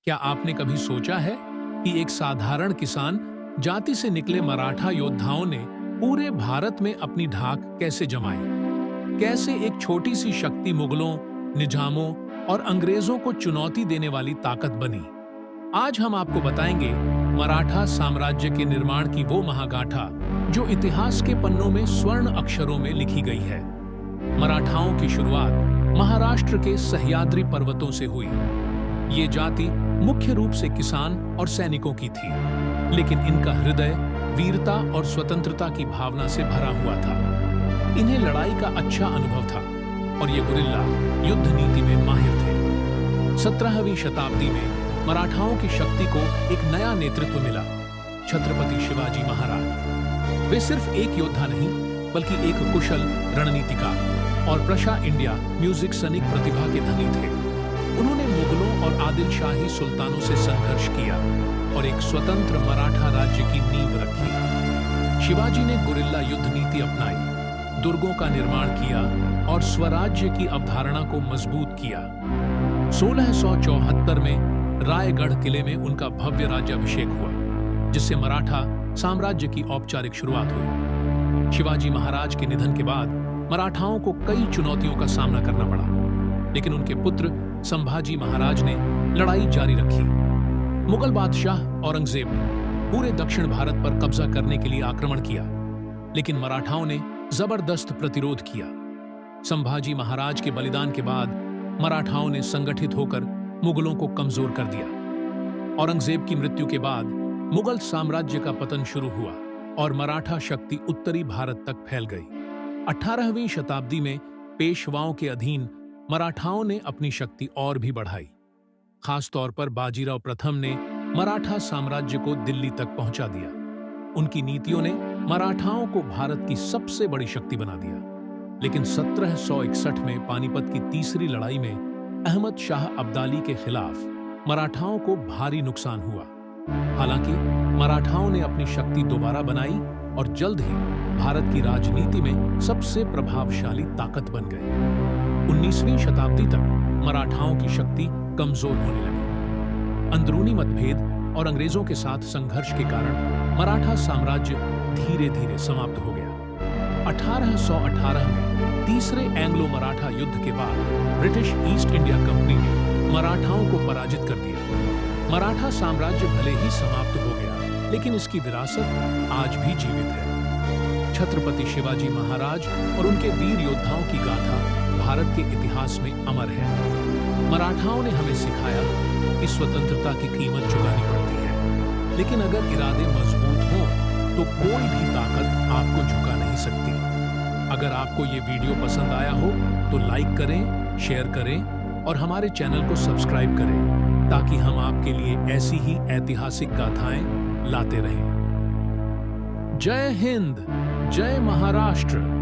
क्या आपने कभी सोचा है कि एक साधारण किसान जाति से निकले मराठा योद्धाओं ने पूरे भारत में अपनी धाक कैसे जमाई? कैसे एक छोटी सी शक्ति मुगलों, निजामों और अंग्रेजों को चुनौती देने वाली ताकत बनी? आज हम आपको बताएंगे मराठा साम्राज्य के निर्माण की वो महागाथा जो इतिहास के पन्नों में स्वर्ण अक्षरों में लिखी गई है। मराठाओं की शुरुआत महाराष्ट्र के सह्याद्री पर्वतों से हुई। ये जाति मुख्य रूप से किसान और सैनिकों की थी, लेकिन इनका हृदय वीरता और स्वतंत्रता की भावना से भरा हुआ था। इन्हें लड़ाई का अच्छा अनुभव था और ये गुरिल्ला युद्ध नीति में माहिर थे। 17वीं शताब्दी में मराठाओं की शक्ति को एक नया नेतृत्व मिला, छत्रपति शिवाजी महाराज। वे सिर्फ एक योद्धा नहीं, बल्कि एक कुशल रणनीतिकार और प्रशा इंडिया म्यूजिक सनिक प्रतिभा के धनी थे। उन्होंने मुगलों और आदिल शाही सुल्तानों से संघर्ष किया और एक स्वतंत्र मराठा राज्य की नींव रखी। शिवाजी ने गुरिल्ला युद्ध नीति अपनाई, दुर्गों का निर्माण किया और स्वराज्य की अवधारणा को मजबूत किया। 1674 में रायगढ़ किले में उनका भव्य राज्याभिषेक हुआ, जिससे मराठा साम्राज्य की औपचारिक शुरुआत हुई। शिवाजी महाराज के निधन के बाद मराठाओं को कई चुनौतियों का सामना करना पड़ा, लेकिन उनके पुत्र संभाजी महाराज ने लड़ाई जारी रखी। मुगल बादशाह औरंगजेब ने पूरे दक्षिण भारत पर कब्जा करने के लिए आक्रमण किया, लेकिन मराठाओं ने जबरदस्त प्रतिरोध किया। संभाजी महाराज के बलिदान के बाद मराठाओं ने संगठित होकर मुगलों को कमजोर कर दिया। औरंगजेब की मृत्यु के बाद मुगल साम्राज्य का पतन शुरू हुआ और मराठा शक्ति उत्तरी भारत तक फैल गई। 18वीं शताब्दी में पेशवाओं के अधीन मराठाओं ने अपनी शक्ति और भी बढ़ाई। खासतौर पर बाजीराव प्रथम ने मराठा साम्राज्य को दिल्ली तक पहुंचा दिया। उनकी नीतियों ने मराठाओं को भारत की सबसे बड़ी शक्ति बना दिया। लेकिन 1761 में पानीपत की तीसरी लड़ाई में अहमद शाह अब्दाली के खिलाफ मराठाओं को भारी नुकसान हुआ। हालांकि मराठाओं ने अपनी शक्ति दोबारा बनाई और जल्द ही भारत की राजनीति में सबसे प्रभावशाली ताकत बन गए। 19वीं शताब्दी तक मराठाओं की शक्ति कमजोर होने लगी। अंदरूनी मतभेद और अंग्रेजों के साथ संघर्ष के कारण मराठा साम्राज्य धीरे धीरे समाप्त हो गया। 1818 में तीसरे एंग्लो मराठा युद्ध के बाद ब्रिटिश ईस्ट इंडिया कंपनी ने मराठाओं को पराजित कर दिया। मराठा साम्राज्य भले ही समाप्त हो गया, लेकिन इसकी विरासत आज भी जीवित है। छत्रपति शिवाजी महाराज और उनके वीर योद्धाओं की गाथा भारत के इतिहास में अमर है। मराठाओं ने हमें सिखाया कि स्वतंत्रता की कीमत चुकानी पड़ती है, लेकिन अगर इरादे मजबूत हों तो कोई भी ताकत आपको झुका नहीं सकती। अगर आपको ये वीडियो पसंद आया हो तो लाइक करें, शेयर करें और हमारे चैनल को सब्सक्राइब करें, ताकि हम आपके लिए ऐसी ही ऐतिहासिक गाथाएं लाते रहें। जय हिंद, जय महाराष्ट्र।